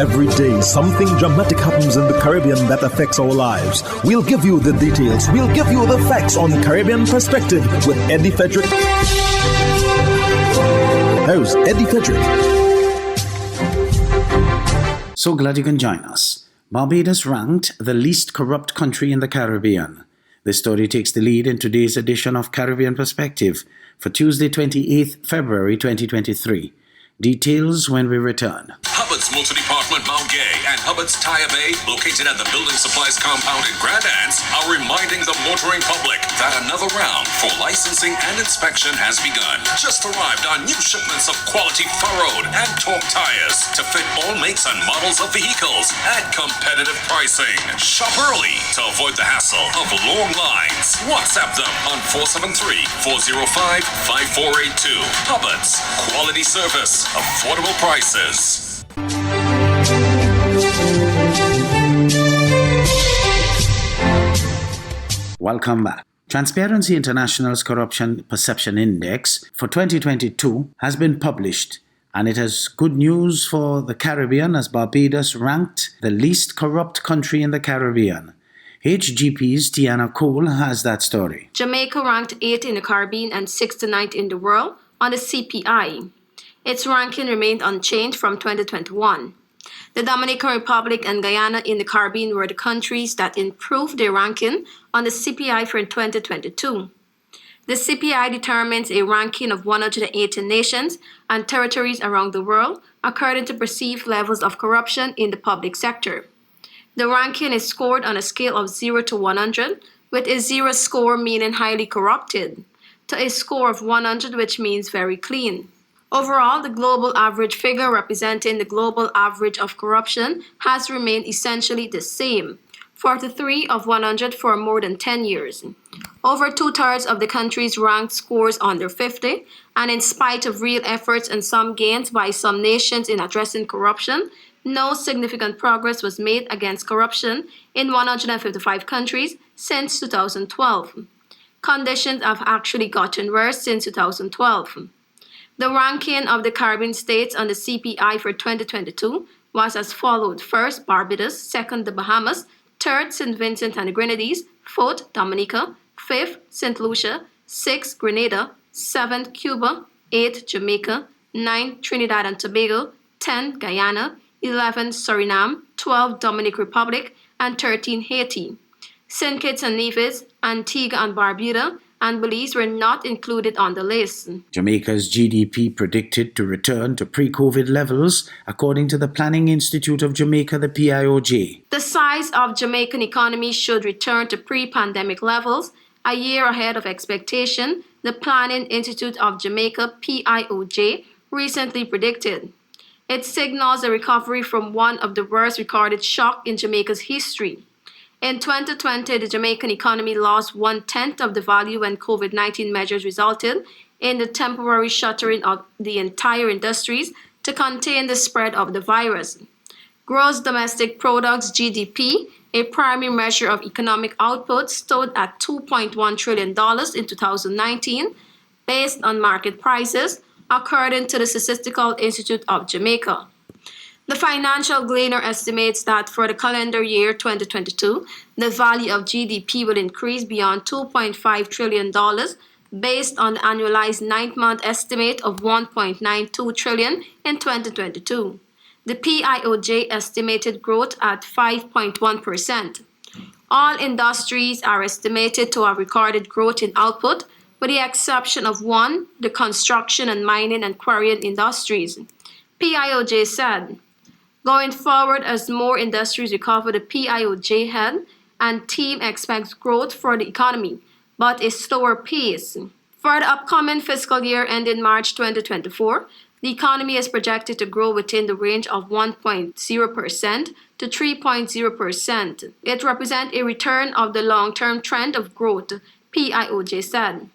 Every day, something dramatic happens in the Caribbean that affects our lives. We'll give you the details. We'll give you the facts on Caribbean Perspective with Eddie Frederick. Here's Eddie Frederick. So glad you can join us. Barbados ranked the least corrupt country in the Caribbean. This story takes the lead in today's edition of Caribbean Perspective for Tuesday, 28th February 2023. Details when we return. Hubbard's Multi-Department Mount Gay and Hubbard's Tire Bay, located at the Building Supplies Compound in Grand Anse, are reminding the motoring public that another round for licensing and inspection has begun. Just arrived on new shipments of quality furrowed and torque tires to fit all makes and models of vehicles at competitive pricing. Shop early to avoid the hassle of long lines. WhatsApp them on 473-405-5482. Hubbard's, quality service, affordable prices. Welcome back. Transparency International's Corruption Perception Index for 2022 has been published, and it has good news for the Caribbean as Barbados ranked the least corrupt country in the Caribbean. HGP's Tiana Cole has that story. Jamaica ranked 8th in the Caribbean and 6th to 9th in the world on the CPI. Its ranking remained unchanged from 2021. The Dominican Republic and Guyana in the Caribbean were the countries that improved their ranking on the CPI for 2022. The CPI determines a ranking of 118 nations and territories around the world according to perceived levels of corruption in the public sector. The ranking is scored on a scale of 0 to 100, with a 0 score meaning highly corrupted, to a score of 100, which means very clean. Overall, the global average figure representing the global average of corruption has remained essentially the same, 43 of 100 for more than 10 years. Over two-thirds of the countries ranked scores under 50, and in spite of real efforts and some gains by some nations in addressing corruption, no significant progress was made against corruption in 155 countries since 2012. Conditions have actually gotten worse since 2012. The ranking of the Caribbean states on the CPI for 2022 was as followed. First, Barbados. Second, the Bahamas. Third, St. Vincent and the Grenadines. Fourth, Dominica. Fifth, St. Lucia. Sixth, Grenada. Seventh, Cuba. Eighth, Jamaica. Ninth, Trinidad and Tobago. 10, Guyana. 11, Suriname. 12, Dominican Republic. And 13, Haiti. St. Kitts and Nevis, Antigua and Barbuda, and Belize were not included on the list. Jamaica's GDP predicted to return to pre-COVID levels, according to the Planning Institute of Jamaica, the PIOJ. The size of Jamaican economy should return to pre-pandemic levels a year ahead of expectation, the Planning Institute of Jamaica, PIOJ, recently predicted. It signals a recovery from one of the worst recorded shocks in Jamaica's history. In 2020, the Jamaican economy lost 1/10 of the value when COVID-19 measures resulted in the temporary shuttering of the entire industries to contain the spread of the virus. Gross domestic products (GDP), a primary measure of economic output, stood at $2.1 trillion in 2019, based on market prices, according to the Statistical Institute of Jamaica. The Financial Gleaner estimates that for the calendar year 2022, the value of GDP will increase beyond $2.5 trillion based on the annualized 9th-month estimate of $1.92 trillion in 2022. The PIOJ estimated growth at 5.1%. All industries are estimated to have recorded growth in output, with the exception of one, the construction and mining and quarrying industries. PIOJ said, going forward, as more industries recover, the PIOJ head and team expects growth for the economy, but a slower pace. For the upcoming fiscal year ending March 2024, the economy is projected to grow within the range of 1.0% to 3.0%. It represents a return of the long-term trend of growth, PIOJ said.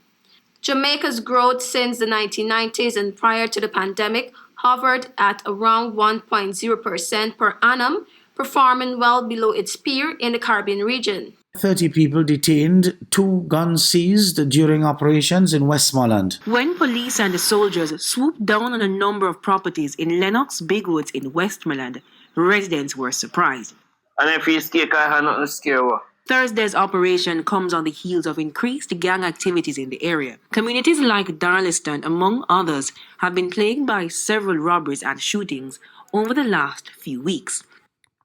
Jamaica's growth since the 1990s and prior to the pandemic hovered at around 1.0% per annum, performing well below its peer in the Caribbean region. 30 people detained, 2 guns seized during operations in Westmoreland. When police and the soldiers swooped down on a number of properties in Lennox Bigwoods in Westmoreland, residents were surprised. And if you scare, I have nothing to scare with. Thursday's operation comes on the heels of increased gang activities in the area. Communities like Darliston, among others, have been plagued by several robberies and shootings over the last few weeks.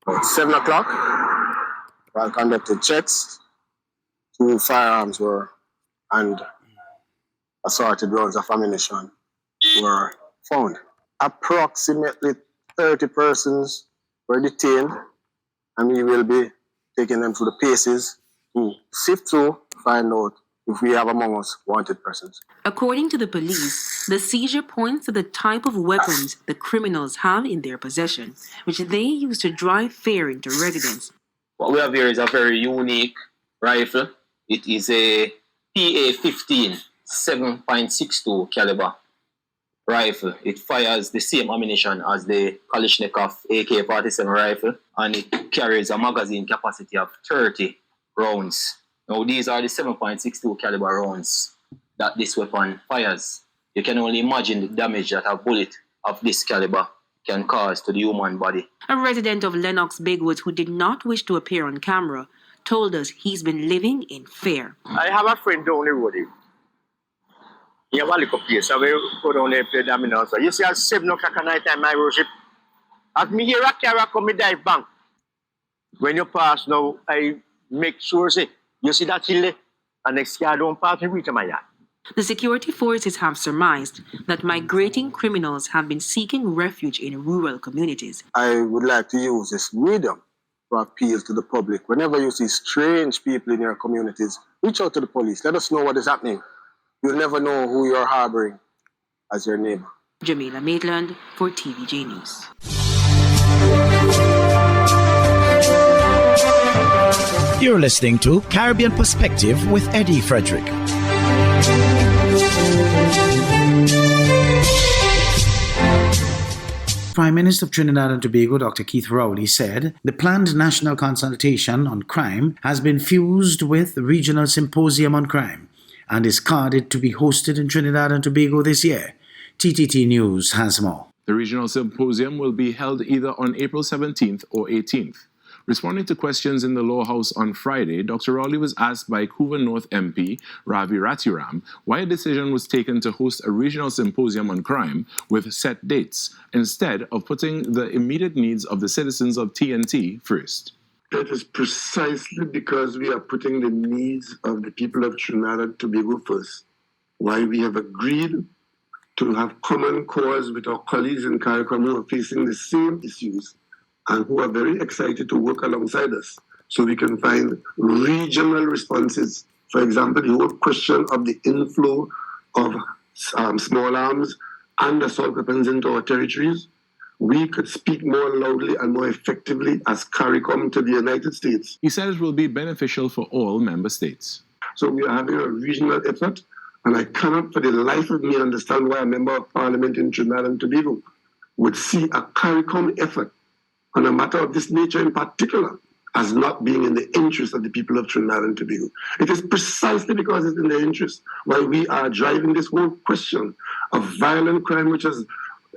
At 7 o'clock, while conducted checks, 2 firearms and assorted rounds of ammunition were found. Approximately 30 persons were detained, and we will be taking them through the paces to sift through, find out if we have among us wanted persons. According to the police, the seizure points to the type of weapons the criminals have in their possession, which they use to drive fear into residents. What we have here is a very unique rifle. It is a PA-15 7.62 caliber rifle. It fires the same ammunition as the Kalashnikov AK-47 rifle, and it carries a magazine capacity of 30 rounds. Now, these are the 7.62 caliber rounds that this weapon fires. You can only imagine the damage that a bullet of this caliber can cause to the human body. A resident of Lennox Bigwoods who did not wish to appear on camera told us he's been living in fear. I have a friend down the road. He have a little place, so we go down there and play dominoes. You see, at 7 o'clock at night time, I worship. As me hear a car come, me dive bank. When you pass now, I make sure, say, you see that hill there? And next car don't pass, me reach my yard. The security forces have surmised that migrating criminals have been seeking refuge in rural communities. I would like to use this medium to appeal to the public. Whenever you see strange people in your communities, reach out to the police. Let us know what is happening. You'll never know who you're harboring as your neighbor. Jamila Maitland for TVJ News. You're listening to Caribbean Perspective with Eddie Frederick. Prime Minister of Trinidad and Tobago, Dr. Keith Rowley, said the planned national consultation on crime has been fused with the regional symposium on crime and is carded to be hosted in Trinidad and Tobago this year. TTT News has more. The regional symposium will be held either on April 17th or 18th. Responding to questions in the Law House on Friday, Dr. Rowley was asked by Couva North MP Ravi Ratiram why a decision was taken to host a regional symposium on crime with set dates, instead of putting the immediate needs of the citizens of TNT first. That is precisely because we are putting the needs of the people of Trinidad and Tobago first. Why we have agreed to have common cause with our colleagues in CARICOM who are facing the same issues and who are very excited to work alongside us so we can find regional responses. For example, the whole question of the inflow of small arms and assault weapons into our territories, we could speak more loudly and more effectively as CARICOM to the United States. He said it will be beneficial for all member states. So we are having a regional effort, and I cannot for the life of me understand why a member of parliament in Trinidad and Tobago would see a CARICOM effort on a matter of this nature in particular as not being in the interest of the people of Trinidad and Tobago. It is precisely because it's in their interest why we are driving this whole question of violent crime, which is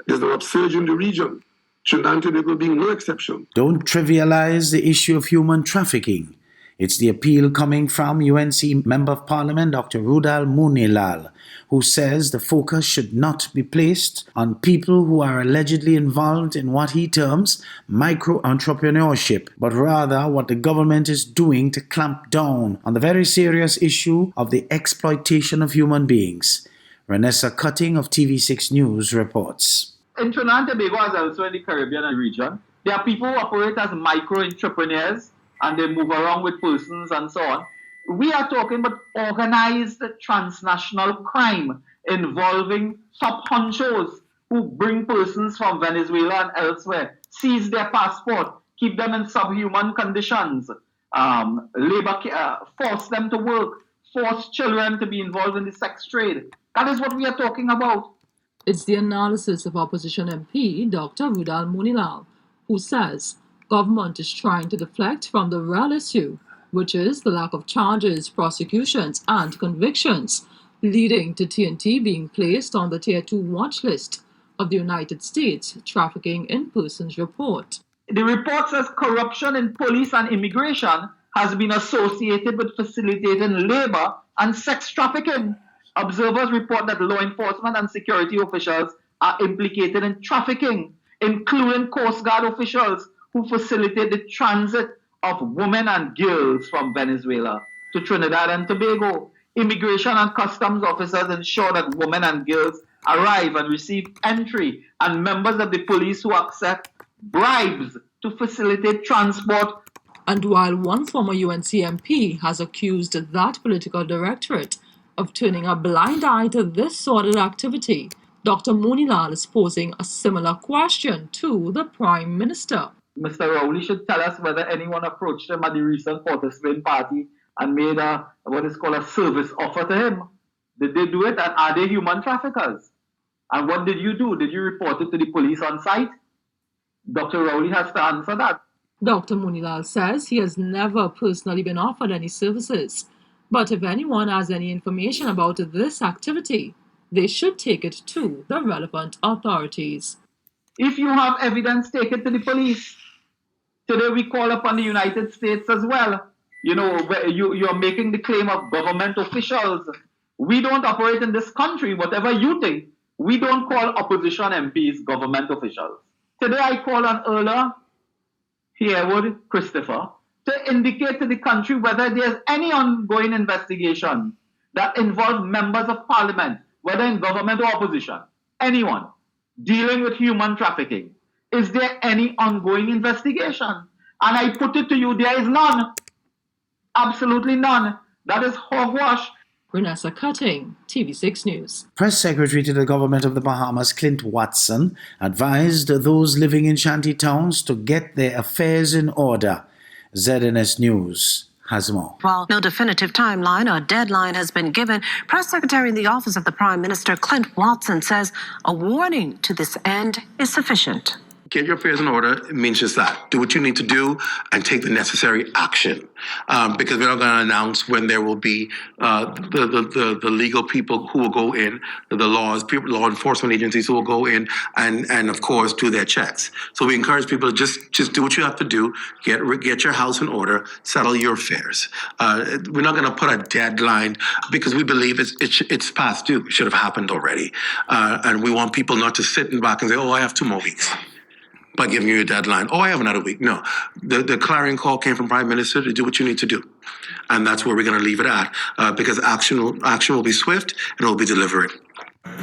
there's an upsurge in the region, Trinidad and Tobago being no exception. Don't trivialize the issue of human trafficking. It's the appeal coming from UNC Member of Parliament Dr. Rudal Munilal, who says the focus should not be placed on people who are allegedly involved in what he terms micro-entrepreneurship, but rather what the government is doing to clamp down on the very serious issue of the exploitation of human beings. Renessa Cutting of TV6 News reports. In Trinidad and Tobago, as also in the Caribbean region, there are people who operate as micro-entrepreneurs and they move around with persons and so on. We are talking about organized transnational crime involving sub-honchos who bring persons from Venezuela and elsewhere, seize their passport, keep them in subhuman conditions, force them to work, force children to be involved in the sex trade. That is what we are talking about. It's the analysis of opposition MP Dr. Rudal Munilal, who says government is trying to deflect from the real issue which is the lack of charges, prosecutions, and convictions, leading to TNT being placed on the Tier 2 watch list of the United States Trafficking in Persons report. The report says corruption in police and immigration has been associated with facilitating labor and sex trafficking. Observers report that law enforcement and security officials are implicated in trafficking, including Coast Guard officials who facilitate the transit of women and girls from Venezuela to Trinidad and Tobago. Immigration and customs officers ensure that women and girls arrive and receive entry, and members of the police who accept bribes to facilitate transport. And while one former UNC MP has accused that political directorate of turning a blind eye to this sordid activity, Dr. Monilal is posing a similar question to the Prime Minister. Mr. Rowley should tell us whether anyone approached him at the recent Port of Spain party and made what is called a service offer to him. Did they do it, and are they human traffickers? And what did you do? Did you report it to the police on site? Dr. Rowley has to answer that. Dr. Monilal says he has never personally been offered any services, but if anyone has any information about this activity, they should take it to the relevant authorities. If you have evidence, take it to the police. Today we call upon the United States as well. You know, you're making the claim of government officials. We don't operate in this country, whatever you think. We don't call opposition MPs government officials. Today I call on Erla Harewood Christopher to indicate to the country whether there's any ongoing investigation that involves members of parliament, whether in government or opposition, anyone dealing with human trafficking. Is there any ongoing investigation? And I put it to you, there is none. Absolutely none. That is hogwash. Renessa Cutting, TV6 News. Press Secretary to the Government of the Bahamas, Clint Watson, advised those living in shanty towns to get their affairs in order. ZNS News has more. While no definitive timeline or deadline has been given, Press Secretary in the Office of the Prime Minister, Clint Watson, says a warning to this end is sufficient. Get your affairs in order. It means just that. Do what you need to do and take the necessary action. Because we're not going to announce when there will be the legal people who will go in, the law enforcement agencies who will go in and of course do their checks. So we encourage people to just do what you have to do. Get your house in order. Settle your affairs. We're not going to put a deadline because we believe it's past due. It should have happened already. And we want people not to sit back and say, oh, I have 2 more weeks. By giving you a deadline. Oh, I have another week. No. The clarion call came from Prime Minister to do what you need to do. And that's where we're going to leave it at because action will be swift and it will be delivered.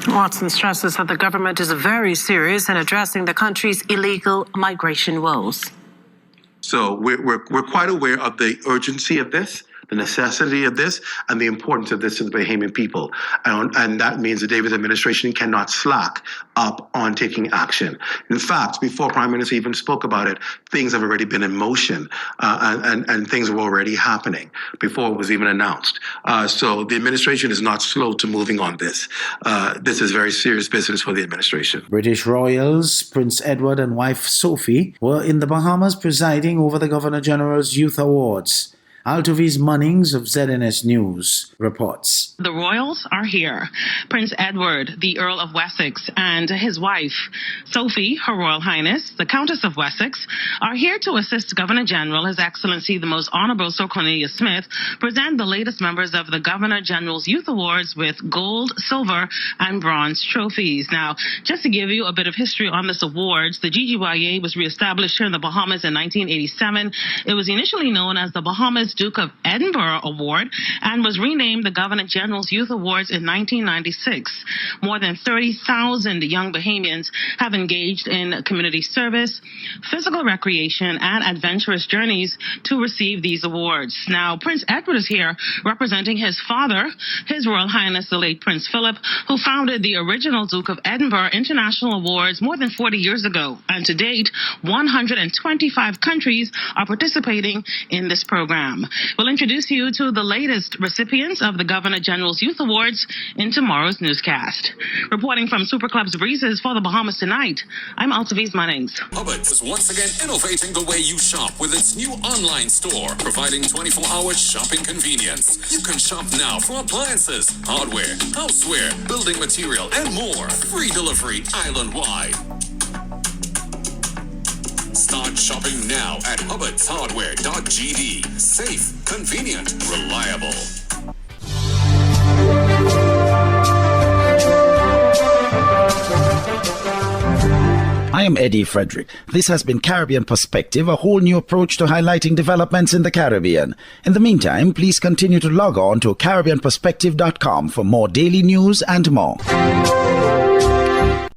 Watson stresses that the government is very serious in addressing the country's illegal migration woes. So we're quite aware of the urgency of this, the necessity of this, and the importance of this to the Bahamian people. And that means the Davis administration cannot slack up on taking action. In fact, before Prime Minister even spoke about it, things have already been in motion and things were already happening before it was even announced. So the administration is not slow to moving on this. This is very serious business for the administration. British royals Prince Edward and wife Sophie were in the Bahamas presiding over the Governor General's Youth Awards. Altovi's Munnings of ZNS News reports. The royals are here. Prince Edward, the Earl of Wessex, and his wife, Sophie, Her Royal Highness, the Countess of Wessex, are here to assist Governor General, His Excellency the Most Honorable Sir Cornelius Smith, present the latest members of the Governor General's Youth Awards with gold, silver, and bronze trophies. Now, just to give you a bit of history on this awards, the GGYA was reestablished here in the Bahamas in 1987. It was initially known as the Bahamas Duke of Edinburgh Award and was renamed the Governor General's Youth Awards in 1996. More than 30,000 young Bahamians have engaged in community service, physical recreation, and adventurous journeys to receive these awards. Now, Prince Edward is here representing his father, His Royal Highness the late Prince Philip, who founded the original Duke of Edinburgh International Awards more than 40 years ago. And to date, 125 countries are participating in this program. Caribbean.com. We'll introduce you to the latest recipients of the Governor General's Youth Awards in tomorrow's newscast. Reporting from Super Club's Breezes for the Bahamas tonight, I'm Altaviz Munnings. Hubbard's is once again innovating the way you shop with its new online store, providing 24-hour shopping convenience. You can shop now for appliances, hardware, houseware, building material, and more. Free delivery island-wide. Start shopping now at hubbardshardware.gd. Safe, convenient, reliable. I am Eddie Frederick. This has been Caribbean Perspective, a whole new approach to highlighting developments in the Caribbean. In the meantime, please continue to log on to CaribbeanPerspective.com for more daily news and more.